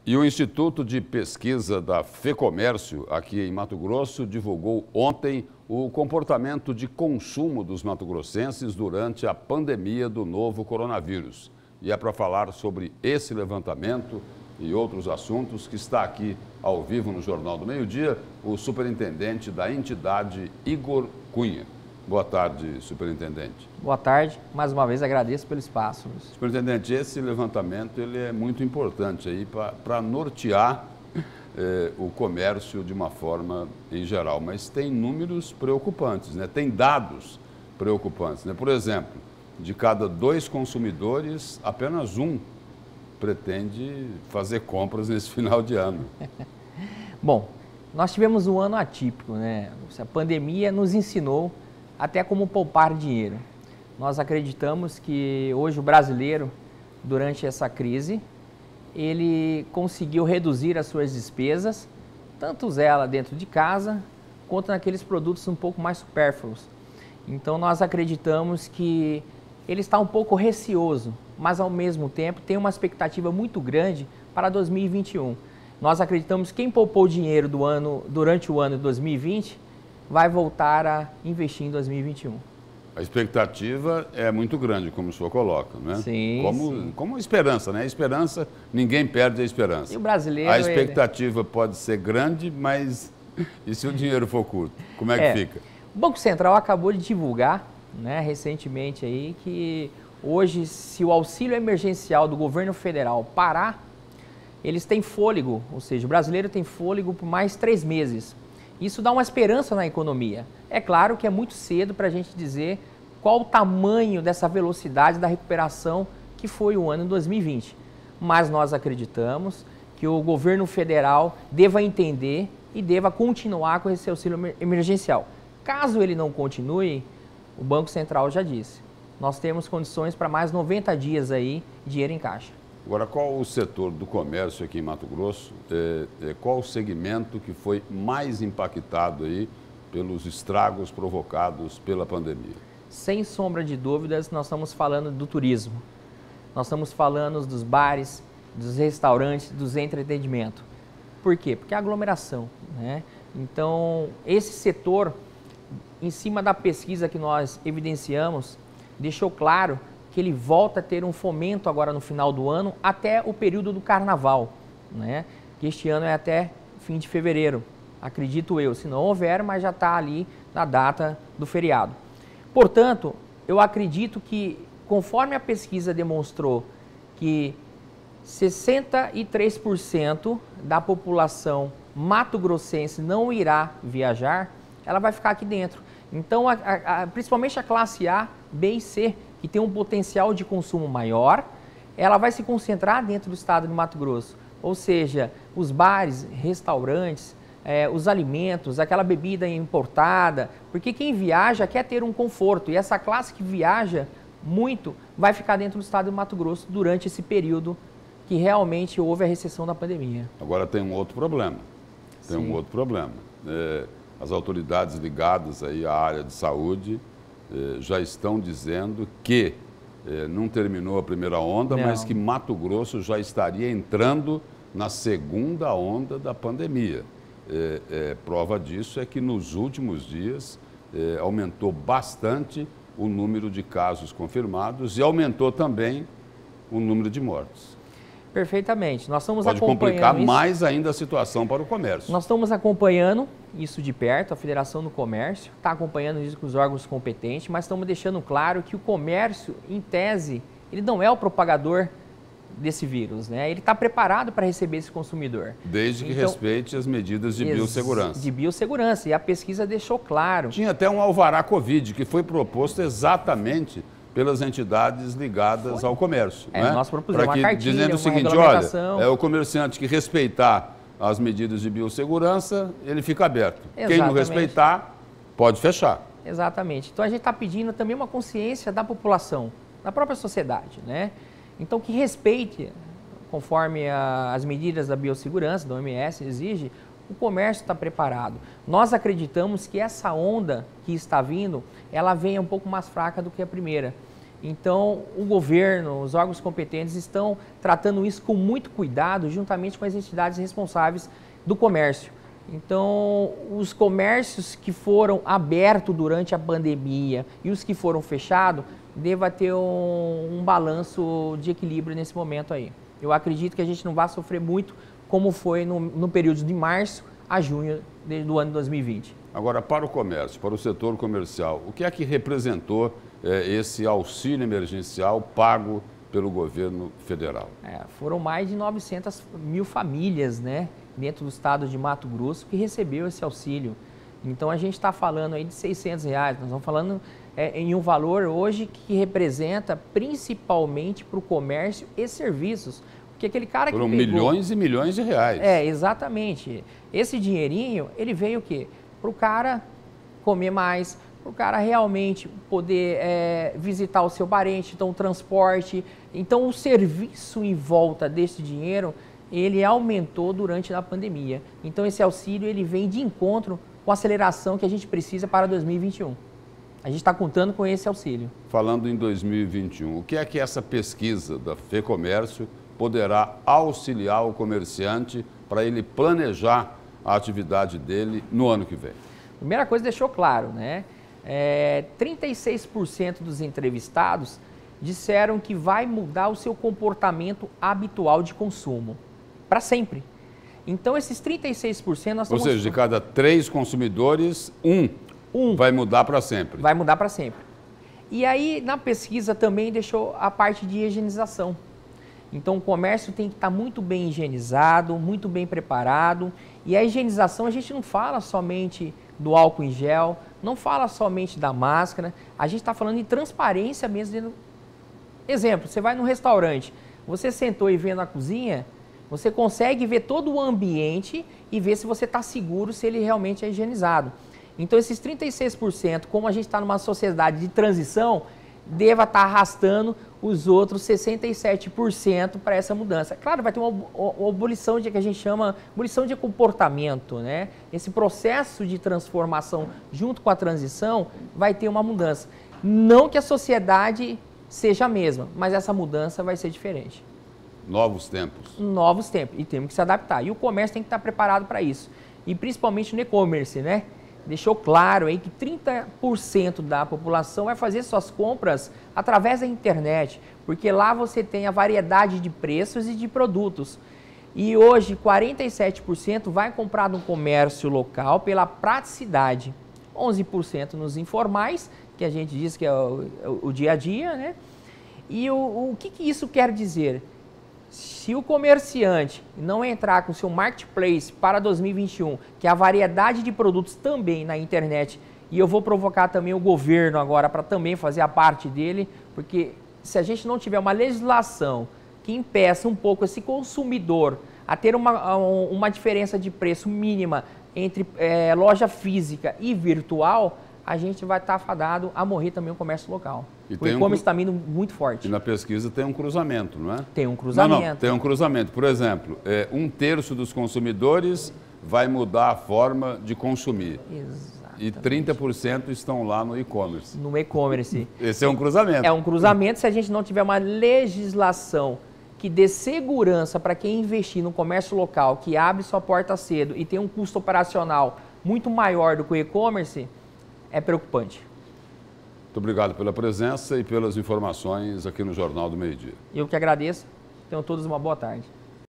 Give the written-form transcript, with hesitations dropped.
E o Instituto de Pesquisa da FEComércio, aqui em Mato Grosso, divulgou ontem o comportamento de consumo dos mato-grossenses durante a pandemia do novo coronavírus. E é para falar sobre esse levantamento e outros assuntos que está aqui ao vivo no Jornal do Meio-Dia, o superintendente da entidade, Igor Cunha. Boa tarde, superintendente. Boa tarde. Mais uma vez agradeço pelo espaço. Superintendente, esse levantamento ele é muito importante aí para nortear o comércio de uma forma em geral, mas tem números preocupantes, né? Tem dados preocupantes, né? Por exemplo, de cada 2 consumidores, apenas um pretende fazer compras nesse final de ano. Bom, nós tivemos um ano atípico, né? A pandemia nos ensinou até como poupar dinheiro. Nós acreditamos que hoje o brasileiro, durante essa crise, ele conseguiu reduzir as suas despesas, tanto ela dentro de casa, quanto naqueles produtos um pouco mais supérfluos. Então nós acreditamos que ele está um pouco receoso, mas ao mesmo tempo tem uma expectativa muito grande para 2021. Nós acreditamos que quem poupou dinheiro durante o ano de 2020 vai voltar a investir em 2021. A expectativa é muito grande, como o senhor coloca, né? Sim, como esperança, né? A esperança, ninguém perde a esperança. E o brasileiro... A expectativa pode ser grande, mas e se o dinheiro for curto? Como é que fica? O Banco Central acabou de divulgar, né, recentemente aí, que hoje, se o auxílio emergencial do governo federal parar, eles têm fôlego, ou seja, o brasileiro tem fôlego por mais 3 meses. Isso dá uma esperança na economia. É claro que é muito cedo para a gente dizer qual o tamanho dessa velocidade da recuperação que foi o ano de 2020. Mas nós acreditamos que o governo federal deva entender e deva continuar com esse auxílio emergencial. Caso ele não continue, o Banco Central já disse, nós temos condições para mais 90 dias aí, dinheiro em caixa. Agora, qual o setor do comércio aqui em Mato Grosso, qual o segmento que foi mais impactado aí pelos estragos provocados pela pandemia? Sem sombra de dúvidas, nós estamos falando do turismo. Nós estamos falando dos bares, dos restaurantes, dos entretenimentos. Por quê? Porque é aglomeração, né? Então, esse setor, em cima da pesquisa que nós evidenciamos, deixou claro que ele volta a ter um fomento agora no final do ano até o período do carnaval, né? Que este ano é até fim de fevereiro, acredito eu, se não houver, mas já está ali na data do feriado. Portanto, eu acredito que, conforme a pesquisa demonstrou que 63% da população mato-grossense não irá viajar, ela vai ficar aqui dentro. Então, principalmente a classe A, B e C, que tem um potencial de consumo maior, ela vai se concentrar dentro do estado de Mato Grosso. Ou seja, os bares, restaurantes, os alimentos, aquela bebida importada, porque quem viaja quer ter um conforto. E essa classe que viaja muito vai ficar dentro do estado de Mato Grosso durante esse período que realmente houve a recessão da pandemia. Agora tem um outro problema. As autoridades ligadas aí à área de saúde já estão dizendo que não terminou a primeira onda, mas que Mato Grosso já estaria entrando na segunda onda da pandemia. Prova disso é que nos últimos dias aumentou bastante o número de casos confirmados e aumentou também o número de mortes. Perfeitamente. Nós estamos Pode complicar mais ainda a situação para o comércio. Nós estamos acompanhando isso de perto, a Federação do Comércio está acompanhando isso com os órgãos competentes, mas estamos deixando claro que o comércio, em tese, ele não é o propagador desse vírus, né? Ele está preparado para receber esse consumidor. Desde que respeite as medidas de biossegurança. De biossegurança, e a pesquisa deixou claro. Tinha até um alvará Covid, que foi proposto exatamente pelas entidades ligadas ao comércio. Né? Nós propusemos uma cartilha, dizendo o seguinte, olha, o comerciante que respeitar as medidas de biossegurança, ele fica aberto. Exatamente. Quem não respeitar, pode fechar. Exatamente. Então a gente está pedindo também uma consciência da população, da própria sociedade, né? Então que respeite, conforme as medidas da biossegurança, da OMS exige, o comércio está preparado. Nós acreditamos que essa onda que está vindo, ela venha um pouco mais fraca do que a primeira. Então, o governo, os órgãos competentes estão tratando isso com muito cuidado, juntamente com as entidades responsáveis do comércio. Então, os comércios que foram abertos durante a pandemia e os que foram fechados, deva ter um balanço de equilíbrio nesse momento aí. Eu acredito que a gente não vai sofrer muito como foi no período de março a junho do ano 2020. Agora, para o comércio, para o setor comercial, o que é que representou esse auxílio emergencial pago pelo governo federal? Foram mais de 900 mil famílias, né, dentro do estado de Mato Grosso que recebeu esse auxílio. Então a gente está falando aí de R$600, nós estamos falando em um valor hoje que representa principalmente para o comércio e serviços. Porque aquele cara Foram que pegou, milhões e milhões de reais. Exatamente. Esse dinheirinho, ele veio o quê? Para o cara comer mais, para o cara realmente poder visitar o seu parente, então o transporte. Então o serviço em volta desse dinheiro, ele aumentou durante a pandemia. Então esse auxílio, ele vem de encontro com a aceleração que a gente precisa para 2021. A gente está contando com esse auxílio. Falando em 2021, o que é que essa pesquisa da FEComércio poderá auxiliar o comerciante para ele planejar a atividade dele no ano que vem? Primeira coisa, deixou claro, né? 36% dos entrevistados disseram que vai mudar o seu comportamento habitual de consumo, para sempre. Então, esses 36% nós estamos... Ou seja, de cada 3 consumidores, um vai mudar para sempre. Vai mudar para sempre. E aí, na pesquisa também deixou a parte de higienização. Então, o comércio tem que estar muito bem higienizado, muito bem preparado. E a higienização, a gente não fala somente do álcool em gel, não fala somente da máscara, a gente está falando de transparência mesmo. Exemplo, você vai num restaurante, você sentou e vê na cozinha, você consegue ver todo o ambiente e ver se você está seguro, se ele realmente é higienizado. Então, esses 36%, como a gente está numa sociedade de transição, deva estar arrastando os outros 67% para essa mudança. Claro, vai ter uma abolição que a gente chama abolição de comportamento, né? Esse processo de transformação junto com a transição vai ter uma mudança. Não que a sociedade seja a mesma, mas essa mudança vai ser diferente. Novos tempos. Novos tempos, e temos que se adaptar. E o comércio tem que estar preparado para isso. E principalmente no e-commerce, né? Deixou claro aí que 30% da população vai fazer suas compras através da internet, porque lá você tem a variedade de preços e de produtos. E hoje 47% vai comprar no comércio local pela praticidade, 11% nos informais, que a gente diz que é o dia a dia, né? E o que isso quer dizer? Se o comerciante não entrar com o seu marketplace para 2021, que é a variedade de produtos também na internet, e eu vou provocar também o governo agora para também fazer a parte dele, porque se a gente não tiver uma legislação que impeça um pouco esse consumidor a ter uma diferença de preço mínima entre loja física e virtual, a gente vai estar fadado a morrer também o comércio local. O e-commerce está vindo muito forte. E na pesquisa tem um cruzamento, não é? Tem um cruzamento. Não, tem um cruzamento. Por exemplo, 1/3 dos consumidores vai mudar a forma de consumir. Exatamente. E 30% estão lá no e-commerce. No e-commerce. Esse é um cruzamento. É um cruzamento se a gente não tiver uma legislação que dê segurança para quem investir no comércio local, que abre sua porta cedo e tem um custo operacional muito maior do que o e-commerce, é preocupante. Muito obrigado pela presença e pelas informações aqui no Jornal do Meio-Dia. Eu que agradeço. Tenham todos uma boa tarde.